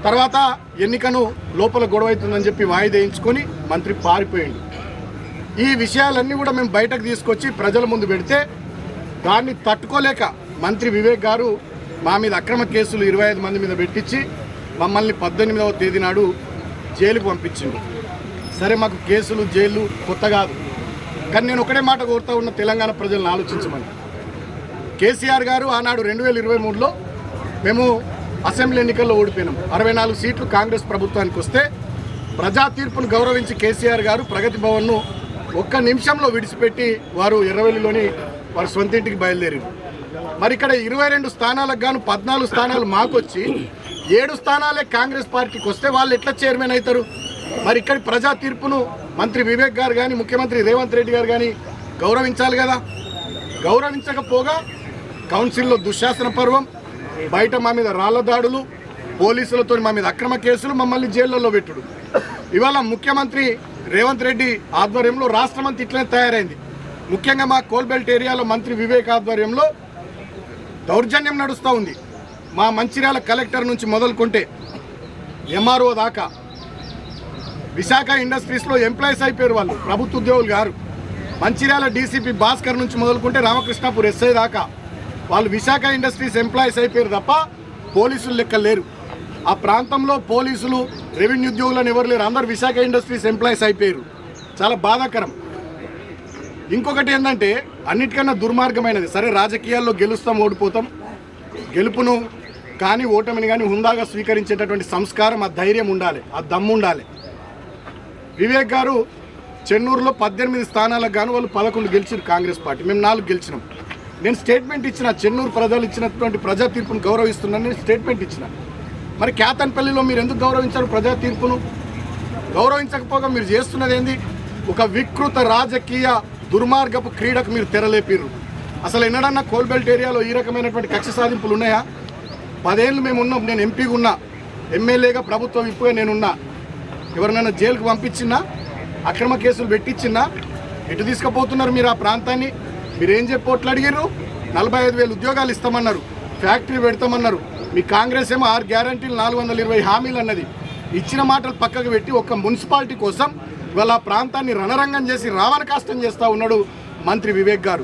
తర్వాత ఎన్నికను లోపల గొడవ అవుతుందని చెప్పి వాయిదా వేయించుకొని మంత్రి పారిపోయిండు. ఈ విషయాలన్నీ కూడా మేము బయటకు తీసుకొచ్చి ప్రజల ముందు పెడితే దాన్ని తట్టుకోలేక మంత్రి వివేక్ గారు మా మీద అక్రమ కేసులు 25 మంది మీద పెట్టించి మమ్మల్ని 18వ తేదీ నాడు జైలుకు పంపించిండు. సరే, మాకు కేసులు జైలు కొత్త కాదు, కానీ నేను ఒకటే మాట కోరుతా ఉన్న తెలంగాణ ప్రజలను ఆలోచించమని. కేసీఆర్ గారు ఆనాడు 2023లో మేము అసెంబ్లీ ఎన్నికల్లో ఓడిపోయినాం. 64 సీట్లు కాంగ్రెస్ ప్రభుత్వానికి వస్తే ప్రజా తీర్పును గౌరవించి కేసీఆర్ గారు ప్రగతి భవన్ను ఒక్క నిమిషంలో విడిచిపెట్టి వారు ఎర్రవెల్లిలోని వారి సొంత ఇంటికి బయలుదేరారు. మరి ఇక్కడ 22 స్థానాలకు గాను 14 స్థానాలు మాకొచ్చి 7 స్థానాలే కాంగ్రెస్ పార్టీకి వస్తే వాళ్ళు ఎట్లా చైర్మన్ అవుతారు? మరి ఇక్కడ ప్రజా తీర్పును మంత్రి వివేక్ గారు కానీ ముఖ్యమంత్రి రేవంత్ రెడ్డి గారు కానీ గౌరవించాలి కదా. గౌరవించకపోగా కౌన్సిల్లో దుశ్శాసన పర్వం, బయట మా మీద రాళ్ల దాడులు, పోలీసులతో మా మీద అక్రమ కేసులు, మమ్మల్ని జైళ్లలో పెట్టుడు. ఇవాళ ముఖ్యమంత్రి రేవంత్ రెడ్డి ఆధ్వర్యంలో రాష్ట్రమంతా ఇట్లనే తయారైంది. ముఖ్యంగా మా కోల్బెల్ట్ ఏరియాలో మంత్రి వివేక్ ఆధ్వర్యంలో దౌర్జన్యం నడుస్తూ ఉంది. మా మంచిర్యాల కలెక్టర్ నుంచి మొదలుకుంటే ఎంఆర్ఓ దాకా విశాఖ ఇండస్ట్రీస్లో ఎంప్లాయీస్ అయిపోయారు వాళ్ళు, ప్రభుత్వ ఉద్యోగులు గారు. మంచిర్యాల డీసీపీ భాస్కర్ నుంచి మొదలుకుంటే రామకృష్ణాపూర్ ఎస్ఐ దాకా వాళ్ళు విశాఖ ఇండస్ట్రీస్ ఎంప్లాయీస్ అయిపోయారు తప్ప పోలీసులు లెక్క లేరు. ఆ ప్రాంతంలో పోలీసులు, రెవెన్యూ ఉద్యోగులను ఎవరు లేరు, అందరు విశాఖ ఇండస్ట్రీస్ ఎంప్లాయీస్ అయిపోయారు. చాలా బాధాకరం. ఇంకొకటి ఏంటంటే అన్నిటికన్నా దుర్మార్గమైనది, సరే రాజకీయాల్లో గెలుస్తాం ఓడిపోతాం, గెలుపును కానీ ఓటమిని కానీ హుందాగా స్వీకరించేటటువంటి సంస్కారం, ఆ ధైర్యం ఉండాలి, ఆ దమ్ము ఉండాలి. వివేక్ గారు చెన్నూరులో 18 స్థానాలకు గాను వాళ్ళు 11 గెలిచారు కాంగ్రెస్ పార్టీ, మేము 4 గెలిచినాం. నేను స్టేట్మెంట్ ఇచ్చిన, చెన్నూరు ప్రజలు ఇచ్చినటువంటి ప్రజా తీర్పును గౌరవిస్తున్నాను నేను స్టేట్మెంట్ ఇచ్చిన. మరి కేతన్పల్లిలో మీరు ఎందుకు గౌరవించారు ప్రజా తీర్పును? గౌరవించకపోగా మీరు చేస్తున్నది ఏంది? ఒక వికృత రాజకీయ దుర్మార్గపు క్రీడకు మీరు తెరలేపిర్రు. అసలు ఎన్నడన్నా కోల్బెల్ట్ ఏరియాలో ఈ రకమైనటువంటి కక్ష సాధింపులు ఉన్నాయా? 10 ఏళ్ళు మేము ఉన్నాం. నేను ఎంపీగా ఉన్నా, ఎమ్మెల్యేగా ప్రభుత్వ విప్పుగా నేనున్నా. ఎవరినైనా జైలుకు పంపించినా, అక్రమ కేసులు పెట్టించినా ఎటు తీసుకుపోతున్నారు మీరు ఆ ప్రాంతాన్ని? మీరేం చెప్పి ఓట్లు అడిగారు? 45,000 ఉద్యోగాలు ఇస్తామన్నారు, ఫ్యాక్టరీ పెడతామన్నారు. మీ కాంగ్రెస్ ఏమో 6 గ్యారంటీలు 420 హామీలు అన్నది. ఇచ్చిన మాటలు పక్కకు పెట్టి ఒక్క మున్సిపాలిటీ కోసం ఇవాళ ఆ ప్రాంతాన్ని రణరంగం చేసి రావణ కాష్టం చేస్తూ ఉన్నాడు మంత్రి వివేక్ గారు.